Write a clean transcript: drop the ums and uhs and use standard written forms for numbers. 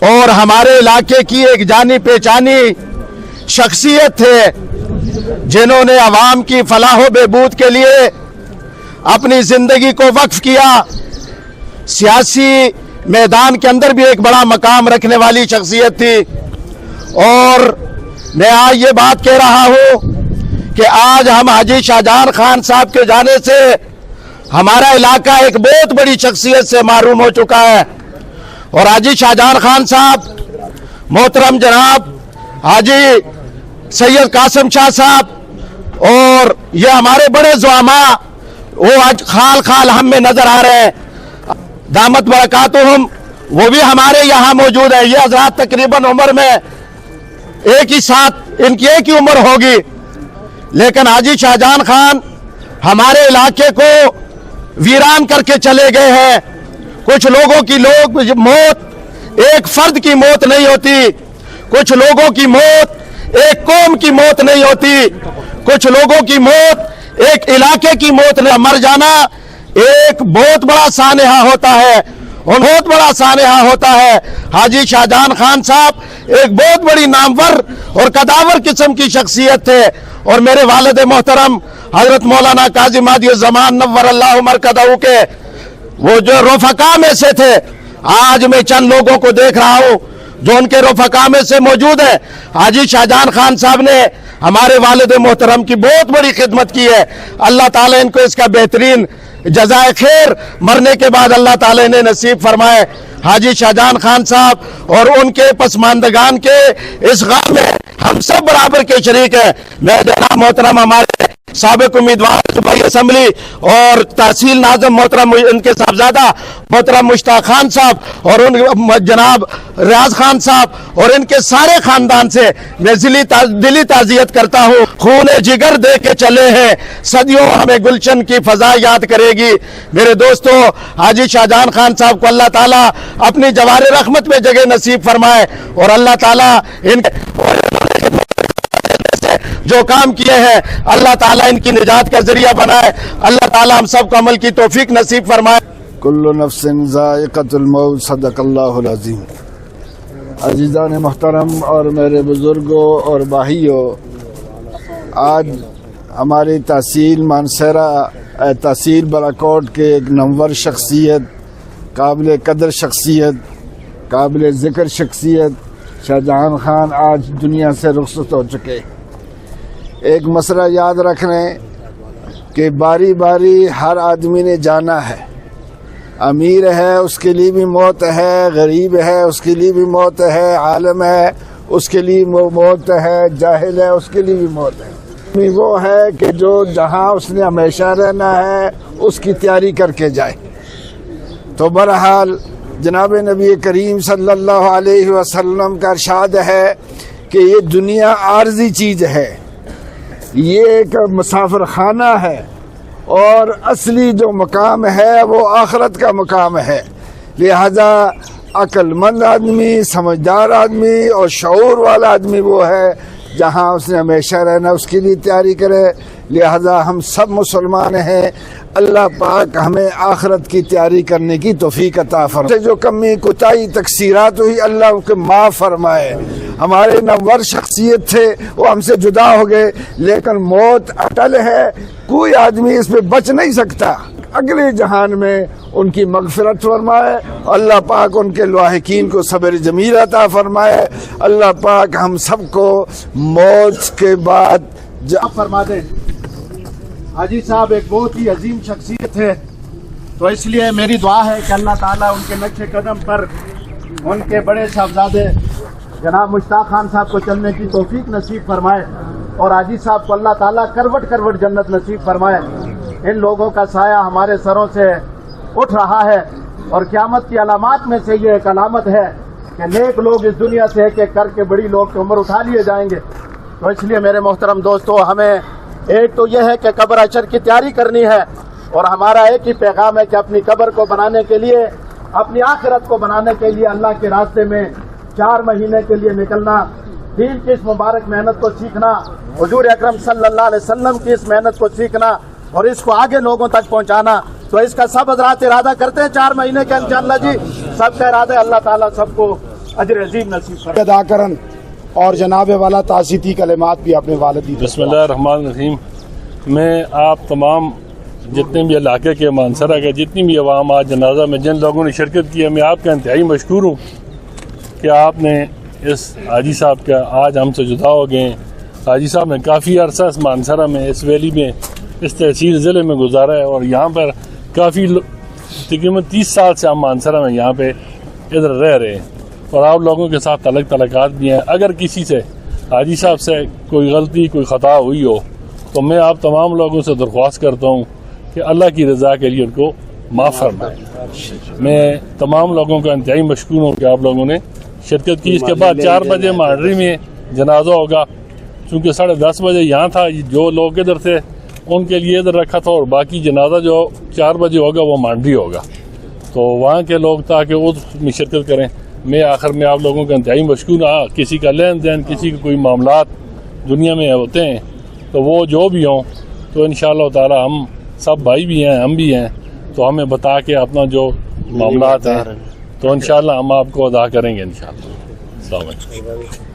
اور ہمارے علاقے کی ایک جانی پہچانی شخصیت تھے جنہوں نے عوام کی فلاح و بہبود کے لیے اپنی زندگی کو وقف کیا. سیاسی میدان کے اندر بھی ایک بڑا مقام رکھنے والی شخصیت تھی. اور میں آج یہ بات کہہ رہا ہوں کہ آج ہم حاجی شاہجہاں خان صاحب کے جانے سے ہمارا علاقہ ایک بہت بڑی شخصیت سے محروم ہو چکا ہے. اور حاجی شاہجہاں خان صاحب محترم جناب حاجی سید قاسم شاہ صاحب اور یہ ہمارے بڑے زعماء وہ آج خال خال ہم میں نظر آ رہے ہیں دامت برکاتہم، وہ بھی ہمارے یہاں موجود ہیں. یہ حضرات تقریباً عمر میں ایک ہی ساتھ ان کی ایک ہی عمر ہوگی، لیکن حاجی شاہجہاں خان ہمارے علاقے کو ویران کر کے چلے گئے ہیں. کچھ لوگوں کی موت ایک فرد کی موت نہیں ہوتی، کچھ لوگوں کی موت ایک قوم کی موت نہیں ہوتی، کچھ لوگوں کی موت ایک علاقے کی موت نہیں. مر جانا ایک بہت بڑا سانحہ ہوتا ہے، بہت بڑا سانحہ ہوتا ہے. حاجی شاہجہاں خان صاحب ایک بہت بڑی نامور اور قداور قسم کی شخصیت تھے. اور میرے والد محترم حضرت مولانا قاضی مہدی الزمان نور اللہ مرکزہ کے وہ جو رفقا میں سے تھے. آج میں چند لوگوں کو دیکھ رہا ہوں جو ان کے رفقا میں سے موجود ہیں. حاجی شاہجہاں خان صاحب نے ہمارے والد محترم کی بہت بڑی خدمت کی ہے. اللہ تعالیٰ ان کو اس کا بہترین جزائے خیر مرنے کے بعد اللہ تعالیٰ نے نصیب فرمائے. حاجی شاہجہاں خان صاحب اور ان کے پسماندگان کے اس غم میں ہم سب برابر کے شریک ہیں. میں جناب محترم ہمارے سابق امیدوار صوبائی اسمبلی اور تحصیل ناظم محترم ان کے صاحبزادہ محترم مشتاق خان صاحب اور ان جناب ریاض خان صاحب اور ان کے سارے خاندان سے میں دلی تعزیت کرتا ہوں. خون جگر دے کے چلے ہیں، صدیوں ہمیں گلشن کی فضا یاد کرے گی. میرے دوستو، حاجی شاہجہاں خان صاحب کو اللہ تعالیٰ اپنی جوار رحمت میں جگہ نصیب فرمائے اور اللہ تعالیٰ ان جو کام کیے ہیں اللہ تعالیٰ ان کی نجات کا ذریعہ بنائے. اللہ تعالیٰ ہم سب کو عمل کی توفیق نصیب فرمائے. کل نفس ذائقۃ الموت، صدق اللہ العظیم. عزیزان محترم اور میرے بزرگوں اور بھائیوں، آج ہماری تحصیل مانسہرہ تحصیل بالاکوٹ کے ایک نامور شخصیت، قابل قدر شخصیت، قابل ذکر شخصیت شاہجہاں خان آج دنیا سے رخصت ہو چکے. ایک مسئلہ یاد رکھنے کہ باری باری ہر آدمی نے جانا ہے. امیر ہے اس کے لیے بھی موت ہے، غریب ہے اس کے لیے بھی موت ہے، عالم ہے اس کے لیے موت ہے، جاہل ہے اس کے لیے بھی موت ہے. وہ ہے کہ جو جہاں اس نے ہمیشہ رہنا ہے اس کی تیاری کر کے جائے. تو بہرحال جناب نبی کریم صلی اللہ علیہ وسلم کا ارشاد ہے کہ یہ دنیا عارضی چیز ہے، یہ ایک مسافر خانہ ہے اور اصلی جو مقام ہے وہ آخرت کا مقام ہے. لہذا عقل مند آدمی، سمجھدار آدمی اور شعور والا آدمی وہ ہے جہاں اس نے ہمیشہ رہنا اس کے لیے تیاری کرے. لہذا ہم سب مسلمان ہیں، اللہ پاک ہمیں آخرت کی تیاری کرنے کی توفیق عطا فرمائے. جو کمی کوتاہی تقصیرات ہوئی اللہ ان کو معاف فرمائے. ہمارے نامور شخصیت تھے وہ ہم سے جدا ہو گئے، لیکن موت اٹل ہے، کوئی آدمی اس پہ بچ نہیں سکتا. اگلے جہان میں ان کی مغفرت فرمائے. اللہ پاک ان کے لاحقین کو صبر جمیل عطا فرمائے. اللہ پاک ہم سب کو موت کے بعد فرما دے. حاجی صاحب ایک بہت ہی عظیم شخصیت ہے، تو اس لیے میری دعا ہے کہ اللہ تعالیٰ ان کے نقش قدم پر ان کے بڑے صاحبزادے جناب مشتاق خان صاحب کو چلنے کی توفیق نصیب فرمائے اور حاجی صاحب کو اللہ تعالیٰ کروٹ کروٹ جنت نصیب فرمائے. ان لوگوں کا سایہ ہمارے سروں سے اٹھ رہا ہے اور قیامت کی علامات میں سے یہ ایک علامت ہے کہ نیک لوگ اس دنیا سے ایک ایک کر کے بڑی لوگ کی عمر اٹھا لیے جائیں گے. تو اس لیے میرے محترم دوستو، ہمیں ایک تو یہ ہے کہ قبر حشر کی تیاری کرنی ہے اور ہمارا ایک ہی پیغام ہے کہ اپنی قبر کو بنانے کے لیے، اپنی آخرت کو بنانے کے لیے اللہ کے راستے میں 4 مہینے کے لیے نکلنا، دین کی اس مبارک محنت کو سیکھنا، حضور اکرم صلی اللہ علیہ وسلم کی اس محنت کو سیکھنا اور اس کو آگے لوگوں تک پہنچانا. تو اس کا سب حضرات ارادہ کرتے ہیں 4 مہینے کا انشاءاللہ جی، سب کا ارادہ. اللہ تعالیٰ سب کو اجر عظیم نصیب فرمائے ادا کرن اور جناب والا تعزیتی کلمات بھی اپنے والدی بسم اللہ الرحمن الرحیم. میں آپ تمام جتنے بھی علاقے کے مانسرہ کے جتنی بھی عوام آج جنازہ میں جن لوگوں نے شرکت کی ہے، میں آپ کا انتہائی مشکور ہوں کہ آپ نے اس حاجی صاحب کا آج ہم سے جدا ہو گئے ہیں. حاجی صاحب نے کافی عرصہ اس مانسرہ میں، اس ویلی میں، اس تحصیل ضلع میں گزارا ہے، اور یہاں پر کافی تقریباً 30 سال سے ہم مانسرہ میں یہاں پہ ادھر رہ رہے ہیں، اور آپ لوگوں کے ساتھ تعلقات بھی ہیں. اگر کسی سے حاجی صاحب سے کوئی غلطی کوئی خطا ہوئی ہو تو میں آپ تمام لوگوں سے درخواست کرتا ہوں کہ اللہ کی رضا کے لیے ان کو معاف فرمائیں. میں تمام لوگوں کا انتہائی مشکور ہوں کہ آپ لوگوں نے شرکت کی. اس کے بعد 4 بجے مانڈری میں جنازہ ہوگا، چونکہ 10:30 بجے یہاں تھا، جو لوگ ادھر تھے ان کے لیے ادھر رکھا تھا، اور باقی جنازہ جو 4 بجے ہوگا وہ مانڈری ہوگا، تو وہاں کے لوگ تاکہ اس میں شرکت کریں. میں آخر میں آپ لوگوں کا انتہائی مشکور ہوں. کسی کا لین دین، کسی کے کوئی معاملات دنیا میں ہوتے ہیں تو وہ جو بھی ہوں تو انشاءاللہ تعالی ہم سب بھائی بھی ہیں، ہم بھی ہیں، تو ہمیں بتا کے اپنا جو معاملات ہیں تو انشاءاللہ ہم آپ کو ادا کریں گے انشاءاللہ. السلام علیکم.